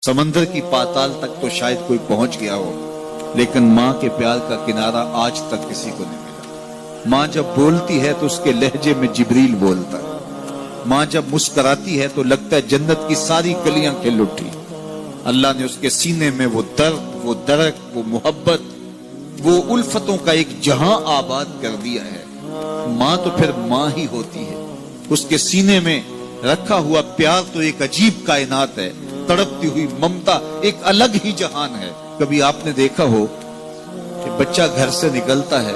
समंदर की पाताल तक तो शायद कोई पहुंच गया हो, लेकिन माँ के प्यार का किनारा आज तक किसी को नहीं मिला। माँ जब बोलती है तो उसके लहजे में जिब्रील बोलता है। माँ जब मुस्कुराती है तो लगता है जन्नत की सारी कलियां खिल उठी। अल्लाह ने उसके सीने में वो दर्द, वो दरक, वो मोहब्बत, वो उल्फतों का एक जहां आबाद कर दिया है। माँ तो फिर माँ ही होती है। उसके सीने में रखा हुआ प्यार तो एक अजीब कायनात है। तड़पती हुई ममता एक अलग ही जहान है। कभी आपने देखा हो कि बच्चा घर से निकलता है,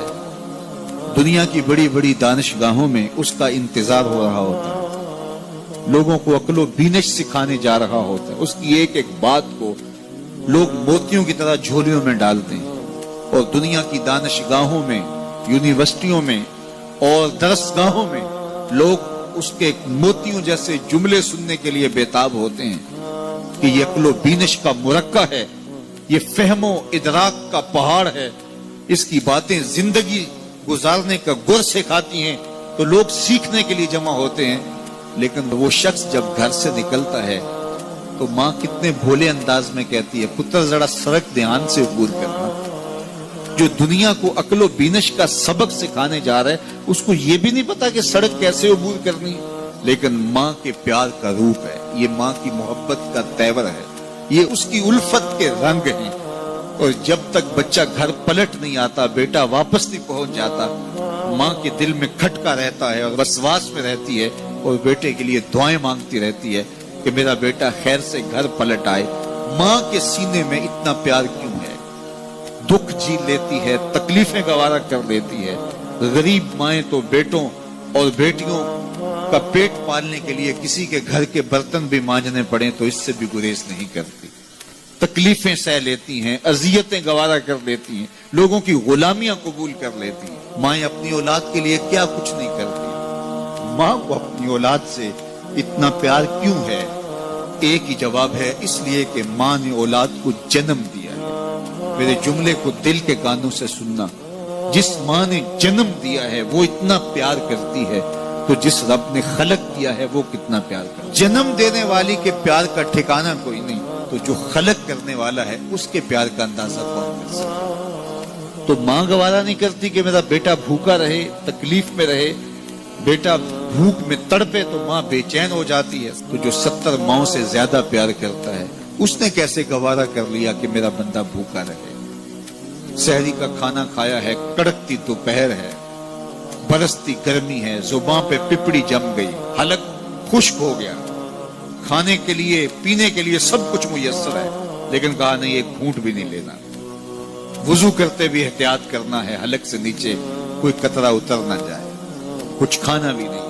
दुनिया की बड़ी बड़ी दानिशगाहों में उसका इंतजार हो रहा होता है, लोगों को अक्लो बीनश सिखाने जा रहा होता है, उसकी एक एक बात को लोग मोतियों की तरह झोलियों में डालते हैं। और दुनिया की दानिशगाहों में, यूनिवर्सिटियों में और दरसगाहों में लोग उसके मोतियों जैसे जुमले सुनने के लिए बेताब होते हैं कि ये अक्लो बीनश का मुरक्का है, ये फहमो इदराक का पहाड़ है, इसकी बातें जिंदगी गुजारने का गुर सिखाती हैं। तो लोग सीखने के लिए जमा होते हैं। लेकिन वो शख्स जब घर से निकलता है तो माँ कितने भोले अंदाज में कहती है, पुत्र जरा सड़क ध्यान से अबूर करना। जो दुनिया को अक्लो बीनश का सबक सिखाने जा रहा है, उसको ये भी नहीं पता कि सड़क कैसे अबूर करनी है। लेकिन माँ के प्यार का रूप है, ये माँ की मोहब्बत का तेवर है, ये उसकी उल्फत के रंग हैं। और जब तक बच्चा घर पलट नहीं आता, बेटा वापस नहीं पहुंच जाता, माँ के दिल में खटका रहता है और वसवास में रहती है और बेटे के लिए दुआएं मांगती रहती है कि मेरा बेटा खैर से घर पलट आए। माँ के सीने में इतना प्यार क्यों है? दुख जी लेती है, तकलीफें गवारा कर लेती है। गरीब माएं तो बेटों और बेटियों का पेट पालने के लिए किसी के घर के बर्तन भी मांजने पड़े तो इससे भी गुरेज नहीं करती। तकलीफें सह लेती हैं, अजियतें गवारा कर लेती हैं, लोगों की गुलामियां कबूल कर लेती हैं। माएं अपनी औलाद के लिए क्या कुछ नहीं करती। माँ को अपनी औलाद से इतना प्यार क्यों है? एक ही जवाब है, इसलिए कि माँ ने औलाद को जन्म दिया है। मेरे जुमले को दिल के कानों से सुनना। जिस माँ ने जन्म दिया है वो इतना प्यार करती है, तो जिस रब ने खलक किया है वो कितना प्यार करता है। जन्म देने वाली के प्यार का ठिकाना कोई नहीं, तो जो खलक करने वाला है उसके प्यार का अंदाजा कौन कर सकता। तो माँ गवारा नहीं करती कि मेरा बेटा भूखा रहे, तकलीफ में रहे, बेटा भूख में तड़पे, तो माँ बेचैन हो जाती है। तो जो 70 माओं से ज्यादा प्यार करता है, उसने कैसे गवारा कर लिया कि मेरा बंदा भूखा रहे। सहरी का खाना खाया है, कड़कती दोपहर है, बरसती गर्मी है, जुबान पे पिपड़ी जम गई, हलक खुश्क हो गया, खाने के लिए पीने के लिए सब कुछ मुयस्सर है, लेकिन कहा नहीं एक घूंट भी नहीं लेना। वुजू करते भी एहतियात करना है, हलक से नीचे कोई कतरा उतर ना जाए, कुछ खाना भी नहीं।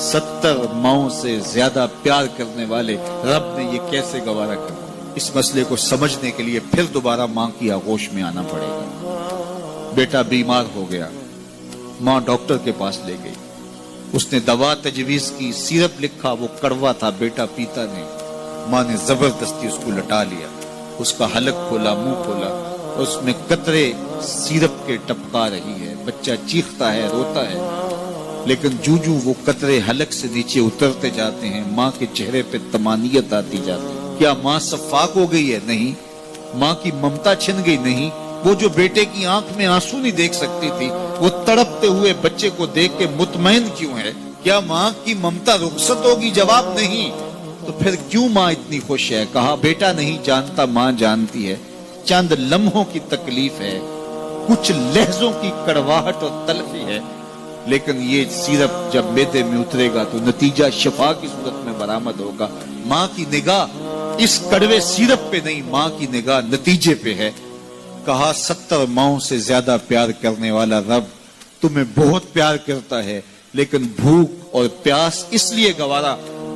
70 माओं से ज्यादा प्यार करने वाले रब ने ये कैसे गवारा कर? इस मसले को समझने के लिए फिर दोबारा माँ की आगोश में आना पड़ेगा। बेटा बीमार हो गया, माँ डॉक्टर के पास ले गई, उसने दवा तजवीज की, सिरप लिखा, वो कड़वा था, बेटा पीता नहीं। माँ ने जबरदस्ती उसको लटा लिया, उसका हलक खोला, मुंह खोला, उसमें कतरे सिरप के टपका रही है। बच्चा चीखता है, रोता है, लेकिन जूजू वो कतरे हलक से नीचे उतरते जाते हैं, माँ के चेहरे पे तमानियत आती जाती है। क्या माँ सफाक हो गई है? नहीं। माँ की ममता छिन गई? नहीं। वो जो बेटे की आंख में आंसू नहीं देख सकती थी, वो तड़पते हुए बच्चे को देख के मुतमईन क्यों है? क्या माँ की ममता रुखसत होगी? जवाब नहीं। तो फिर क्यों माँ इतनी खुश है? कहा बेटा नहीं जानता, माँ जानती है। चंद लम्हों की तकलीफ है, कुछ लहजों की कड़वाहट और तलखी है, लेकिन ये सिरप जब मैदे में उतरेगा तो नतीजा शिफा की सूरत में बरामद होगा। माँ की निगाह इस कड़वे सिरप पे नहीं, माँ की निगाह नतीजे पे है। कहा 70 माओं से ज्यादा प्यार करने वाला रब तुम्हें बहुत प्यार करता है, लेकिन भूख और प्यास इसलिए गवारा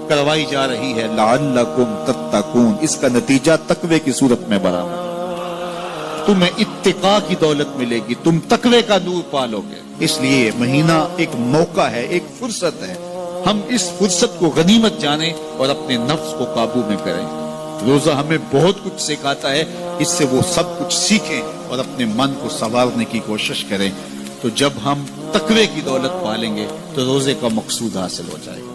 करवाई जा रही है, लअल्लकुम तत्तकून। इसका नतीजा तकवे की सूरत में बरामद। तुम्हें इत्तिका की दौलत मिलेगी, तुम तकवे का नूर पालोगे। इसलिए महीना एक मौका है, एक फुर्सत है। हम इस फुर्सत को गनीमत जाने और अपने नफ्स को काबू में करें। रोजा हमें बहुत कुछ सिखाता है, इससे वो सब कुछ सीखें और अपने मन को संवारने की कोशिश करें। तो जब हम तकवे की दौलत पालेंगे तो रोजे का मकसूद हासिल हो जाएगा।